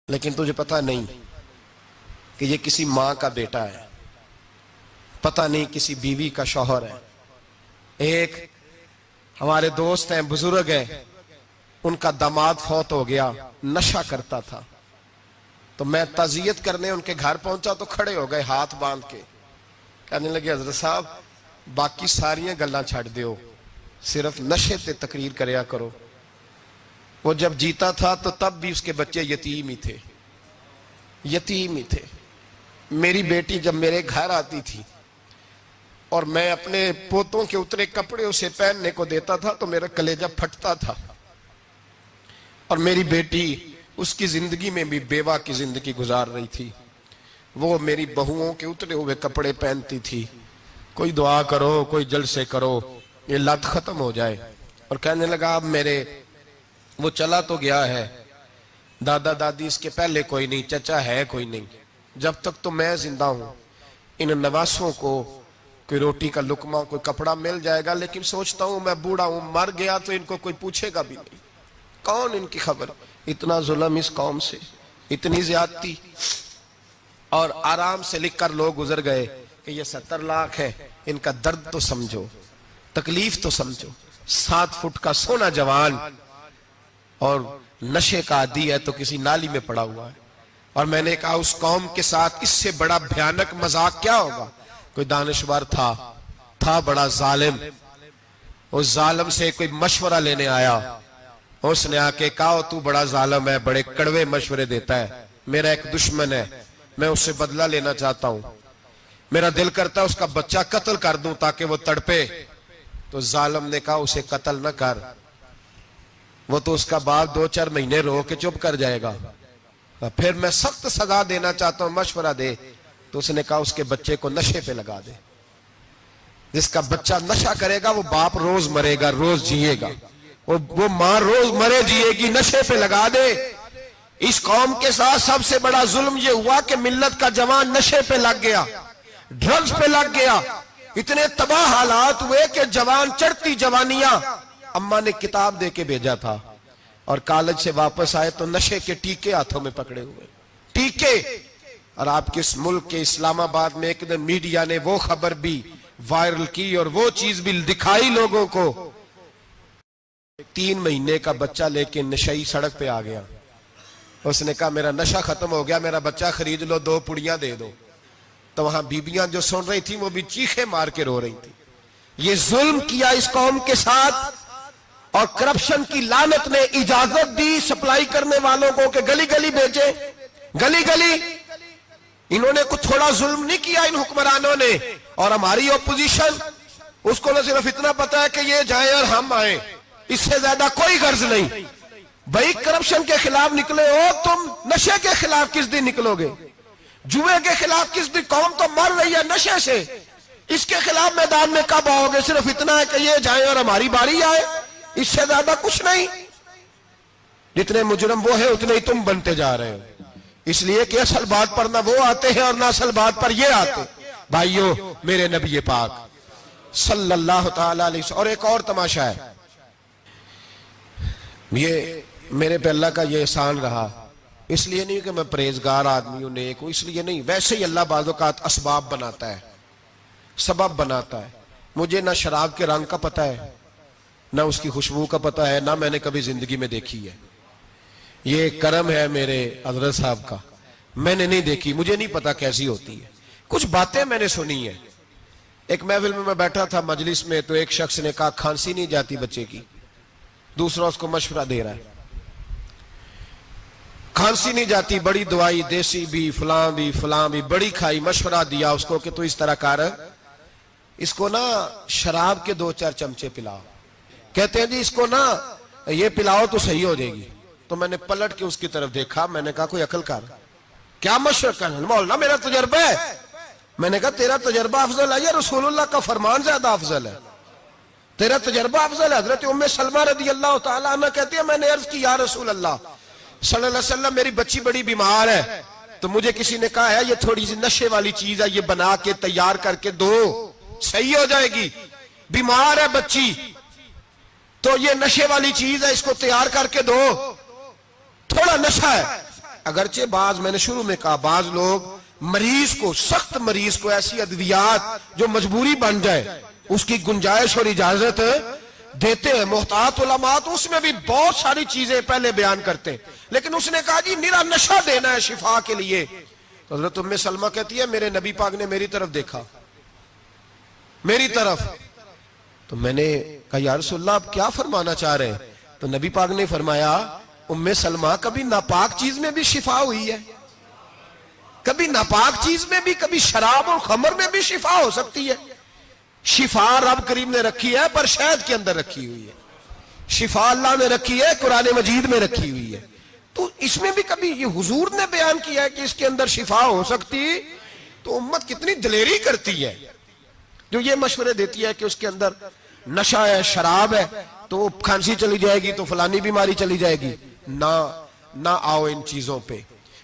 لیکن تجھے پتہ نہیں کہ یہ کسی ماں کا بیٹا ہے، پتہ نہیں کسی بیوی کا شوہر ہے۔ ایک ہمارے دوست ہیں، بزرگ ہیں، ان کا داماد فوت ہو گیا، نشہ کرتا تھا۔ تو میں تعزیت کرنے ان کے گھر پہنچا تو کھڑے ہو گئے ہاتھ باندھ کے، کہنے لگے حضرت صاحب باقی ساریاں گلاں چھڑ دیو، صرف نشے تے تقریر کریا کرو۔ وہ جب جیتا تھا تو تب بھی اس کے بچے یتیم ہی تھے، یتیم ہی تھے۔ میری بیٹی جب میرے گھر آتی تھی اور میں اپنے پوتوں کے اترے کپڑے اسے پہننے کو دیتا تھا تو میرا کلیجہ پھٹتا تھا، اور میری بیٹی اس کی زندگی میں بھی بیوہ کی زندگی گزار رہی تھی۔ وہ میری بہوؤں کے اترے ہوئے کپڑے پہنتی تھی، کوئی دعا کرو، کوئی جلسے کرو، یہ لت ختم ہو جائے۔ اور کہنے لگا اب میرے وہ چلا تو گیا ہے، دادا دادی اس کے پہلے کوئی نہیں، چچا ہے کوئی نہیں، جب تک تو میں زندہ ہوں ان نواسوں کو کوئی روٹی کا لقمہ، کوئی کپڑا مل جائے گا، لیکن سوچتا ہوں میں بوڑھا ہوں، مر گیا تو ان کو کوئی پوچھے گا بھی نہیں، کون ان کی خبر۔ اتنا ظلم اس قوم سے، اتنی زیادتی، اور آرام سے لکھ کر لوگ گزر گئے کہ یہ 70 لاکھ ہے، ان کا درد تو سمجھو، تکلیف تو سمجھو۔ 7 فٹ کا سونا جوان اور نشے کا عادی ہے تو کسی نالی میں پڑا ہوا ہے۔ اور میں نے کہا اس قوم کے ساتھ اس سے بڑا بھیانک مذاق کیا ہوگا۔ کوئی دانشور تھا بڑا ظالم، اس ظالم سے کوئی مشورہ لینے آیا، اس نے آ کے کہا تو بڑا ظالم ہے، بڑے کڑوے مشورے دیتا ہے، میرا ایک دشمن ہے، میں اس سے بدلہ لینا چاہتا ہوں، میرا دل کرتا ہے اس کا بچہ قتل کر دوں تاکہ وہ تڑپے۔ تو ظالم نے کہا اسے قتل نہ کر، وہ تو اس کا باپ 2-4 مہینے رو کے چپ کر جائے گا، پھر میں سخت سزا دینا چاہتا ہوں، مشورہ دے۔ تو اس نے کہا اس کے بچے کو نشے پہ لگا دے، جس کا بچہ نشہ کرے گا وہ باپ روز مرے گا، روز جیے گا، وہ ماں روز مرے جیے گی، نشے پہ لگا دے۔ اس قوم کے ساتھ سب سے بڑا ظلم یہ ہوا کہ ملت کا جوان نشے پہ لگ گیا، ڈرگز پہ لگ گیا، اتنے تباہ حالات ہوئے کہ جوان چڑھتی جوانیاں، اماں نے کتاب دے کے بھیجا تھا، اور کالج سے واپس آئے تو نشے کے ٹیکے ہاتھوں میں پکڑے ہوئے، ٹیکے۔ اور آپ کے اس ملک کے اسلام آباد میں ایک دن میڈیا نے وہ خبر بھی وائرل کی اور وہ چیز بھی دکھائی لوگوں کو، 3 مہینے کا بچہ لے کے نشئی سڑک پہ آ گیا، اس نے کہا میرا نشہ ختم ہو گیا، میرا بچہ خرید لو، 2 پڑیاں دے دو۔ تو وہاں بیبیاں جو سن رہی تھیں وہ بھی چیخے مار کے رو رہی تھیں۔ یہ ظلم کیا اس قوم کے ساتھ، اور کرپشن کی لعنت نے اجازت دی سپلائی کرنے والوں کو کہ گلی گلی بیچے، گلی گلی۔ انہوں نے کچھ تھوڑا ظلم نہیں کیا ان حکمرانوں نے، اور ہماری اپوزیشن اس کو نہ صرف اتنا پتا ہے کہ یہ جائیں اور ہم آئیں، اس سے زیادہ کوئی غرض نہیں۔ بھائی کرپشن کے خلاف نکلے ہو تم، نشے کے خلاف کس دن نکلو گے؟ جوئے کے خلاف کس دن؟ قوم تو مر رہی ہے نشے سے، اس کے خلاف میدان میں کب آؤ گے؟ صرف اتنا ہے کہ یہ جائیں اور ہماری باری آئے، اس سے زیادہ کچھ نہیں۔ جتنے مجرم وہ ہیں اتنے ہی تم بنتے جا رہے ہو، اس لیے کہ اصل بات پر نہ وہ آتے ہیں اور نہ اصل بات پر یہ آتے۔ بھائیو، میرے نبی پاک صلی اللہ تعالی علیہ وسلم، اور ایک اور تماشا ہے، یہ میرے پہ اللہ کا یہ احسان رہا، اس لیے نہیں کہ میں پرہیزگار آدمی ہوں، نیک ہوں، اس لیے نہیں، ویسے ہی اللہ بعض اوقات اسباب بناتا ہے، سبب بناتا ہے۔ مجھے نہ شراب کے رنگ کا پتہ ہے، نہ اس کی خوشبو کا پتہ ہے، نہ میں نے کبھی زندگی میں دیکھی ہے، یہ کرم ہے میرے حضرت صاحب کا، میں نے نہیں دیکھی، مجھے نہیں پتا کیسی ہوتی ہے، کچھ باتیں میں نے سنی ہیں۔ ایک محفل میں بیٹھا تھا مجلس میں، تو ایک شخص نے کہا کھانسی نہیں جاتی بچے کی، دوسرا اس کو مشورہ دے رہا ہے، کھانسی نہیں جاتی، بڑی دوائی دیسی بھی فلاں بھی بڑی کھائی، مشورہ دیا اس کو کہ تو اس طرح کر، اس کو نا شراب کے 2-4 چمچے پلاؤ، کہتے ہیں جی اس کو نا یہ پلاؤ تو صحیح ہو جائے گی۔ تو میں نے پلٹ کے اس کی طرف دیکھا، میں نے کہا کوئی عقل کر، کیا مشورہ کرنا؟ مولانا میرا تجربہ ہے۔ میں نے کہا تیرا تجربہ افضل ہے یا رسول اللہ کا فرمان زیادہ افضل ہے؟ تیرا تجربہ افضل ہے۔ حضرت ام سلمہ رضی اللہ تعالیٰ عنہ کہتی ہے میں نے عرض کی یا رسول اللہ صلی اللہ علیہ وسلم، میری بچی بڑی بیمار ہے، تو مجھے کسی نے کہا ہے یہ تھوڑی سی نشے والی چیز ہے، یہ بنا کے تیار کر کے دو، صحیح ہو جائے گی، بیمار ہے بچی تو یہ نشے والی چیز ہے، اس کو تیار کر کے دو، تھوڑا نشہ ہے۔ اگرچہ بعض میں نے شروع میں کہا بعض لوگ مریض کو سخت مریض کو ایسی ادویات جو مجبوری بن جائے اس کی گنجائش اور اجازت دیتے ہیں. محتاط علماء تو اس میں بھی بہت ساری چیزیں پہلے بیان کرتے ہیں لیکن اس نے کہا جی میرا نشہ دینا ہے شفا کے لیے. تو حضرت ام سلمہ کہتی ہے میرے نبی پاک نے میری طرف دیکھا, میری طرف, تو میں نے کہا یا رسول اللہ آپ کیا فرمانا چاہ رہے ہیں؟ تو نبی پاک نے فرمایا ام سلمہ کبھی ناپاک چیز میں بھی شفا ہوئی ہے, کبھی ناپاک چیز میں بھی, کبھی شراب اور خمر میں بھی شفا ہو سکتی ہے. شفا رب کریم نے رکھی ہے پر شہد کے اندر رکھی ہوئی ہے, شفا اللہ نے رکھی ہے قرآن مجید میں رکھی ہوئی ہے. تو اس میں بھی کبھی یہ حضور نے بیان کیا ہے کہ اس کے اندر شفا ہو سکتی, تو امت کتنی دلیری کرتی ہے جو یہ مشورے دیتی ہے کہ اس کے اندر نشہ ہے, شراب ہے, تو کھانسی چلی جائے گی تو فلانی بیماری چلی جائے گی. نہ آؤ ان چیزوں پہ,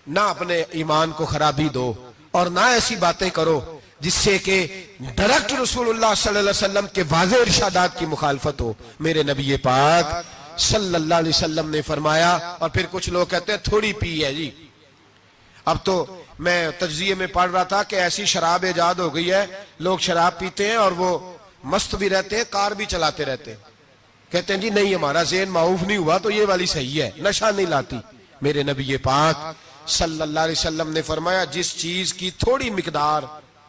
نہ اپنے ایمان کو خرابی دو اور نہ ایسی باتیں کرو جس سے کہ ڈائریکٹ رسول اللہ صلی اللہ علیہ وسلم کے واضح ارشادات کی مخالفت ہو. میرے نبی پاک صلی اللہ علیہ وسلم نے فرمایا, اور پھر کچھ لوگ کہتے ہیں تھوڑی پی ہے جی. اب تو میں تجزیے میں پڑھ رہا تھا کہ ایسی شراب ایجاد ہو گئی ہے, لوگ شراب پیتے ہیں اور وہ مست بھی رہتے ہیں, کار بھی چلاتے رہتے ہیں, کہتے ہیں جی نہیں ہمارا ذہن معاف نہیں ہوا تو یہ والی صحیح ہے, نشہ نہیں لاتی. میرے نبی پاک صلی اللہ علیہ وسلم نے فرمایا جس چیز کی تھوڑی مقدار,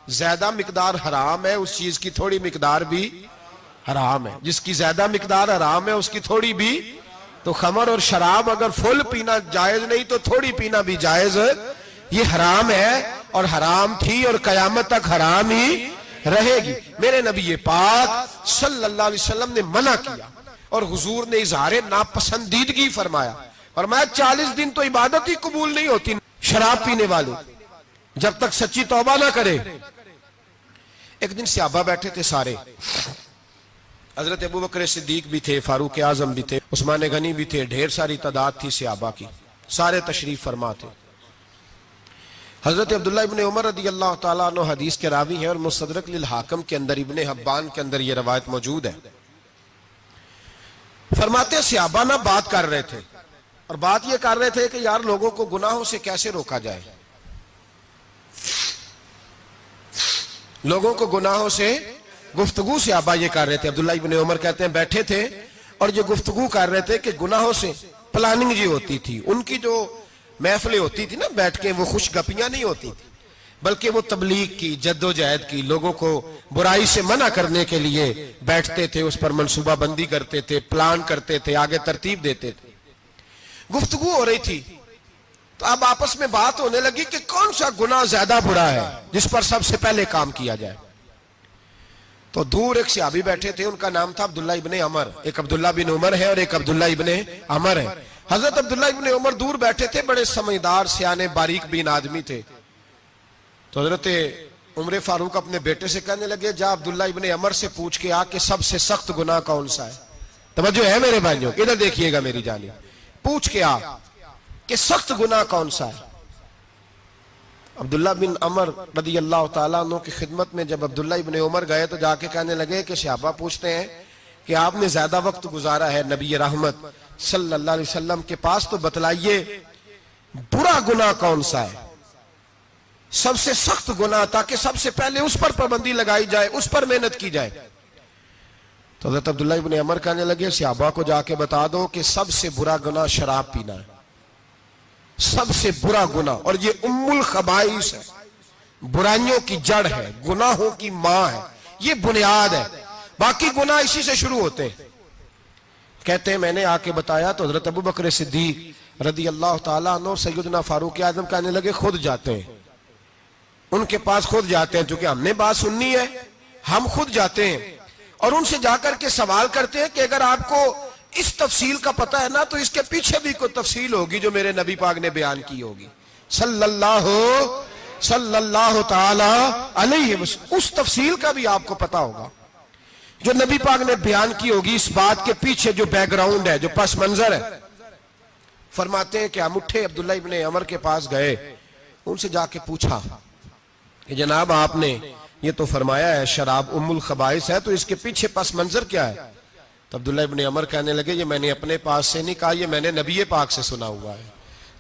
زیادہ مقدار حرام ہے اس چیز کی تھوڑی مقدار بھی حرام ہے, جس کی زیادہ مقدار حرام ہے اس کی تھوڑی بھی. تو خمر اور شراب اگر فل پینا جائز نہیں تو تھوڑی پینا بھی جائز, یہ حرام ہے اور حرام تھی اور قیامت تک حرام ہی رہے گی. میرے نبی پاک صلی اللہ علیہ وسلم نے منع کیا اور حضور نے اظہار ناپسندیدگی فرمایا, فرمایا 40 دن تو عبادت ہی قبول نہیں ہوتی شراب پینے والے جب تک سچی توبہ نہ کرے. ایک دن صحابہ بیٹھے تھے سارے, حضرت ابو بکر صدیق بھی تھے, فاروق اعظم بھی تھے, عثمان غنی بھی تھے, ڈھیر ساری تعداد تھی صحابہ کی, سارے تشریف فرما تھے. حضرت عبداللہ ابن عمر رضی اللہ تعالیٰ عنہ حدیث کے راوی ہیں اور مستدرک للحاکم کے اندر, ابن حبان کے اندر یہ روایت موجود ہے. فرماتے ہیں صحابہ نہ بات کر رہے تھے اور بات یہ کر رہے تھے کہ یار لوگوں کو گناہوں سے کیسے روکا جائے, لوگوں کو گناہوں سے گفتگو. صحابہ یہ کر رہے تھے, عبداللہ ابن عمر کہتے ہیں بیٹھے تھے اور جو گفتگو کر رہے تھے کہ گناہوں سے پلاننگ جی ہوتی تھی, ان کی جو محفلیں ہوتی تھی نا بیٹھ کے, وہ خوش گپیاں نہیں ہوتی تھی بلکہ وہ تبلیغ کی, جد و جہد کی, لوگوں کو برائی سے منع کرنے کے لیے بیٹھتے تھے, اس پر منصوبہ بندی کرتے تھے, پلان کرتے تھے, آگے ترتیب دیتے تھے. گفتگو ہو رہی تھی تو اب آپس میں بات ہونے لگی کہ کون سا گناہ زیادہ برا ہے جس پر سب سے پہلے کام کیا جائے. تو دور ایک صحابی بیٹھے تھے, ان کا نام تھا عبداللہ ابن عمر. ایک عبداللہ بن عمر ہے اور ایک عبداللہ ابن عمر ہے. حضرت عبداللہ ابن عمر دور بیٹھے تھے, بڑے سمجھدار سیانے باریک بین آدمی تھے. تو حضرت عمر فاروق اپنے بیٹے سے کہنے لگے جا عبداللہ ابن عمر سے پوچھ کے آ کہ سب سے سخت گناہ کون سا ہے. توجہ ہے میرے بھائیوں, ادھر دیکھیے گا میری جانب, پوچھ کے آ کہ سخت گناہ کون سا ہے. عبداللہ بن عمر رضی اللہ تعالیٰ عنہ کی خدمت میں جب عبداللہ ابن عمر گئے تو جا کے کہنے لگے کہ صحابہ پوچھتے ہیں کہ آپ نے زیادہ وقت گزارا ہے نبی رحمت صلی اللہ علیہ وسلم کے پاس, تو بتلائیے برا گناہ کون سا ہے, سب سے سخت گناہ, تاکہ سب سے پہلے اس پر پابندی لگائی جائے, اس پر محنت کی جائے. تو حضرت عبداللہ ابن عمر کہنے لگے صحابہ کو جا کے بتا دو کہ سب سے برا گناہ شراب پینا ہے, سب سے برا گناہ, اور یہ ام الخبائث ہے, برائیوں کی جڑ ہے, گناہوں کی ماں ہے, یہ بنیاد ہے, باقی گناہ اسی سے شروع ہوتے ہیں. کہتے ہیں میں نے آ کے بتایا تو حضرت ابو بکر صدیق رضی اللہ تعالیٰ عنہ سیدنا فاروق اعظم کہنے لگے خود جاتے ہیں, ان کے پاس خود جاتے ہیں, چونکہ ہم نے بات سننی ہے ہم خود جاتے ہیں اور ان سے جا کر کے سوال کرتے ہیں کہ اگر آپ کو اس تفصیل کا پتہ ہے نا تو اس کے پیچھے بھی کوئی تفصیل ہوگی جو میرے نبی پاک نے بیان کی ہوگی صلی اللہ تعالی علیہ وسلم, اس تفصیل کا بھی آپ کو پتہ ہوگا جو نبی پاک نے بیان کی ہوگی, اس بات کے پیچھے جو بیک گراؤنڈ ہے, جو پس منظر ہے. فرماتے ہیں کہ ہم اٹھے, عبداللہ ابن عمر کے پاس گئے, ان سے جا کے پوچھا کہ جناب آپ نے یہ تو فرمایا ہے شراب ام الخبائث ہے, تو اس کے پیچھے پس منظر کیا ہے؟ تو عبداللہ ابن عمر کہنے لگے یہ میں نے اپنے پاس سے نہیں کہا, یہ میں نے نبی پاک سے سنا ہوا ہے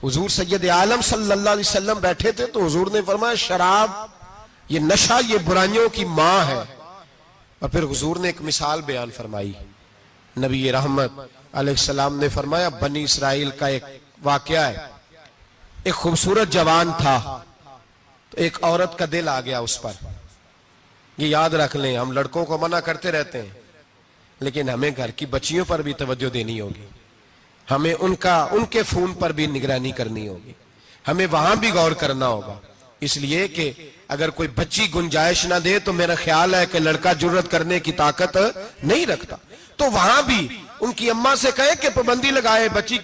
حضور سید عالم صلی اللہ علیہ وسلم بیٹھے تھے تو حضور نے فرمایا شراب یہ نشہ یہ برائیوں کی ماں ہے. اور پھر حضور نے ایک مثال بیان فرمائی. نبی رحمت علیہ السلام نے فرمایا بنی اسرائیل کا ایک واقعہ ہے. ایک خوبصورت جوان تھا تو ایک عورت کا دل آ گیا اس پر. یہ یاد رکھ لیں, ہم لڑکوں کو منع کرتے رہتے ہیں لیکن ہمیں گھر کی بچیوں پر بھی توجہ دینی ہوگی, ہمیں ان کے فون پر بھی نگرانی کرنی ہوگی, ہمیں وہاں بھی غور کرنا ہوگا. اس لیے کہ اگر کوئی بچی گنجائش نہ دے تو میرا خیال ہے کہ لڑکا جرت کرنے کی طاقت نہیں رکھتا. تو وہاں بھی ان کی اماں سے کہے کہ پابندی لگائے, بچی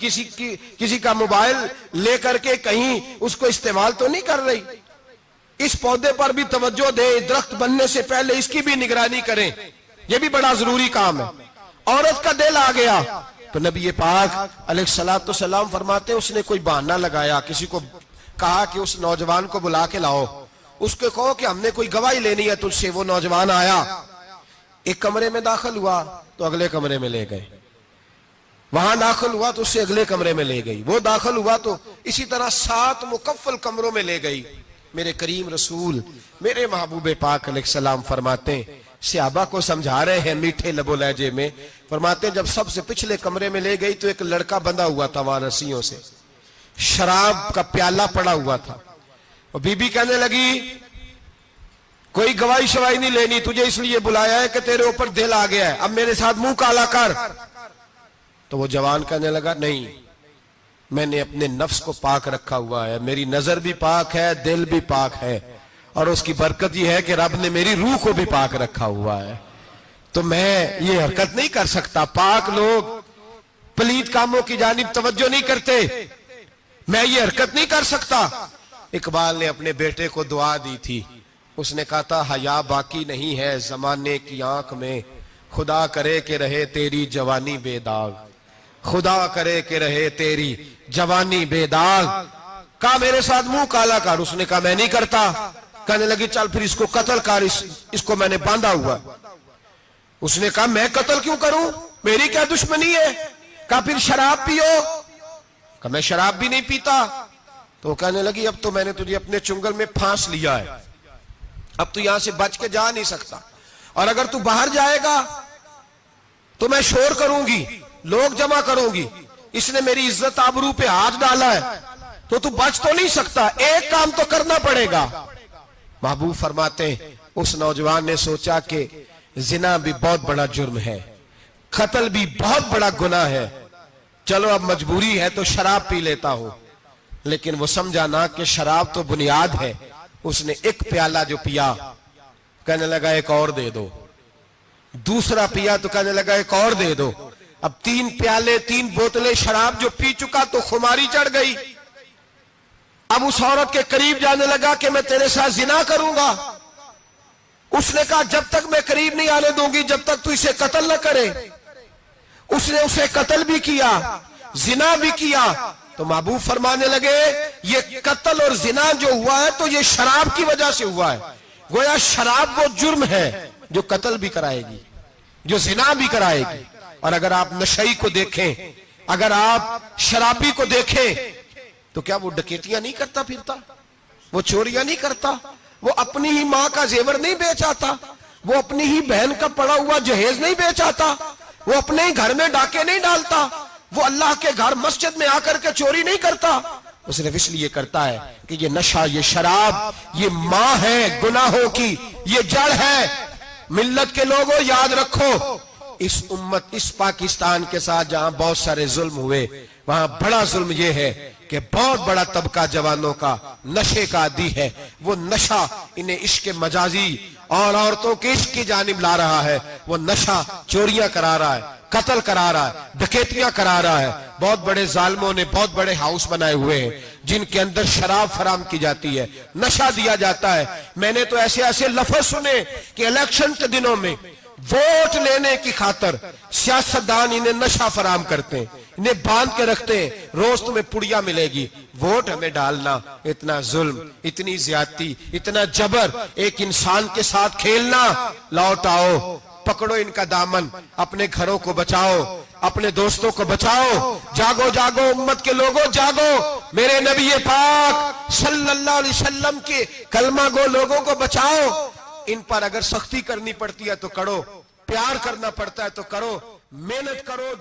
کسی کا موبائل لے کر کے کہیں اس کو استعمال تو نہیں کر رہی, اس پودے پر بھی توجہ دے, درخت بننے سے پہلے اس کی بھی نگرانی کریں, یہ بھی بڑا ضروری کام ہے. عورت کا دل آ گیا تو نبی پاک علیہ الصلوۃ والسلام فرماتے اس نے کوئی بہانہ لگایا, کسی کو کہا کہ اس نوجوان کو بلا کے لاؤ, اس کو کہو کہ ہم نے کوئی گواہی لینی ہے تجھ سے. وہ نوجوان آیا, ایک کمرے میں داخل ہوا تو اگلے کمرے میں لے گئے, وہاں داخل ہوا تو اس سے اگلے کمرے میں لے گئی, وہ داخل ہوا تو اسی طرح 7 مکفل کمروں میں لے گئی. میرے کریم رسول میرے محبوب پاک علیہ السلام فرماتے ہیں, صحابہ کو سمجھا رہے ہیں میٹھے لب و لہجے میں, فرماتے ہیں جب سب سے پچھلے کمرے میں لے گئی تو ایک لڑکا بندھا ہوا تھا وہاں رسیوں سے, شراب کا پیالہ پڑا ہوا تھا. اور بی بی کہنے لگی کوئی گواہی شواہی نہیں لینی, تجھے اس لیے بلایا ہے کہ تیرے اوپر دل آ گیا ہے, اب میرے ساتھ منہ کالا کر. تو وہ جوان کہنے لگا نہیں, میں نے اپنے نفس کو پاک رکھا ہوا ہے, میری نظر بھی پاک ہے, دل بھی پاک ہے, اور اس کی برکت یہ ہے کہ رب نے میری روح کو بھی پاک رکھا ہوا ہے, تو میں یہ حرکت نہیں کر سکتا. پاک لوگ پلید کاموں کی جانب توجہ نہیں کرتے, میں یہ حرکت نہیں کر سکتا. اقبال نے اپنے بیٹے کو دعا دی تھی, اس نے کہا تھا حیا باقی نہیں ہے زمانے کی آنکھ میں, خدا کرے کہ رہے تیری جوانی بے داغ, خدا کرے کہ رہے تیری جوانی بے داغ. کہا میرے ساتھ منہ کالا کر, اس نے کہا میں نہیں کرتا. کہنے لگی چل پھر اس کو قتل کر, اس کو میں نے باندھا ہوا. اس نے کہا میں قتل کیوں کروں, میری کیا دشمنی ہے. کہا پھر شراب پیو, کہا میں شراب بھی نہیں پیتا. تو کہنے لگی اب تو میں نے تجھے اپنے چنگل میں پھانس لیا ہے, اب تو یہاں سے بچ کے جا نہیں سکتا, اور اگر تو باہر جائے گا تو میں شور کروں گی, لوگ جمع کروں گی, اس نے میری عزت آبرو پہ ہاتھ ڈالا ہے, تو بچ تو نہیں سکتا, ایک کام تو کرنا پڑے گا. محبوب فرماتے ہیں اس نوجوان نے سوچا کہ زنا بھی بہت بڑا جرم ہے, قتل بھی بہت بڑا گناہ ہے, چلو اب مجبوری ہے تو شراب پی لیتا ہوں. لیکن وہ سمجھا نہ کہ شراب تو بنیاد ہے. اس نے ایک پیالہ جو پیا, کہنے لگا ایک اور دے دو, دوسرا پیا تو کہنے لگا ایک اور دے دو. اب 3 پیالے 3 بوتلیں شراب جو پی چکا تو خماری چڑھ گئی. اب اس عورت کے قریب جانے لگا کہ میں تیرے ساتھ زنا کروں گا. اس نے کہا جب تک میں قریب نہیں آنے دوں گی جب تک تو اسے قتل نہ کرے. اس نے اسے قتل بھی کیا, زنا بھی کیا. تو محبوب فرمانے لگے یہ قتل اور زنا جو ہوا ہے تو یہ شراب کی وجہ سے ہوا ہے. گویا شراب وہ جرم ہے جو قتل بھی کرائے گی, جو زنا بھی کرائے گی. اور اگر آپ نشئی کو دیکھیں, اگر آپ شرابی کو دیکھیں تو کیا وہ ڈکیتیاں نہیں کرتا پھرتا, وہ چوریاں نہیں کرتا, وہ اپنی ہی ماں کا زیور نہیں بیچ آتا, وہ اپنی ہی بہن کا پڑا ہوا جہیز نہیں بیچ آتا, وہ اپنے ہی گھر میں ڈاکے نہیں ڈالتا, وہ اللہ کے گھر مسجد میں آ کر کے چوری نہیں کرتا. وہ صرف اس لیے کرتا ہے کہ یہ نشہ, یہ شراب, یہ ماں ہے گناہوں کی, یہ جڑ ہے. ملت کے لوگوں یاد رکھو, اس امت اس پاکستان کے ساتھ جہاں بہت سارے ظلم ہوئے, وہاں بڑا ظلم یہ ہے کہ بہت بڑا طبقہ جوانوں کا نشے کا عادی ہے. وہ نشہ انہیں عشق مجازی اور عورتوں کے عشق کی جانب لا رہا ہے. وہ نشہ چوریاں کرا رہا ہے, قتل کرا رہا ہے, ڈکیتیاں کرا رہا ہے. بہت بڑے ظالموں نے بہت بڑے ہاؤس بنائے ہوئے ہیں جن کے اندر شراب فراہم کی جاتی ہے, نشہ دیا جاتا ہے. میں نے تو ایسے ایسے لفظ سنے کہ الیکشن کے دنوں میں ووٹ لینے کی خاطر سیاستدان انہیں نشہ فراہم کرتے ہیں, انہیں باندھ کے رکھتے ہیں, روز تمہیں پڑیا ملے گی, ووٹ ہمیں ڈالنا. اتنا ظلم, اتنی زیادتی, اتنا جبر, ایک انسان کے ساتھ کھیلنا. لوٹ آؤ, پکڑو ان کا دامن, اپنے گھروں کو بچاؤ. اپنے دوستوں کو بچاؤ. جاگو جاگو امت کے لوگوں جاگو. میرے نبی پاک صلی اللہ علیہ وسلم کے کلمہ گو لوگوں کو بچاؤ. ان پر اگر سختی کرنی پڑتی ہے تو کرو, پیار کرنا پڑتا ہے تو کرو, محنت کرو.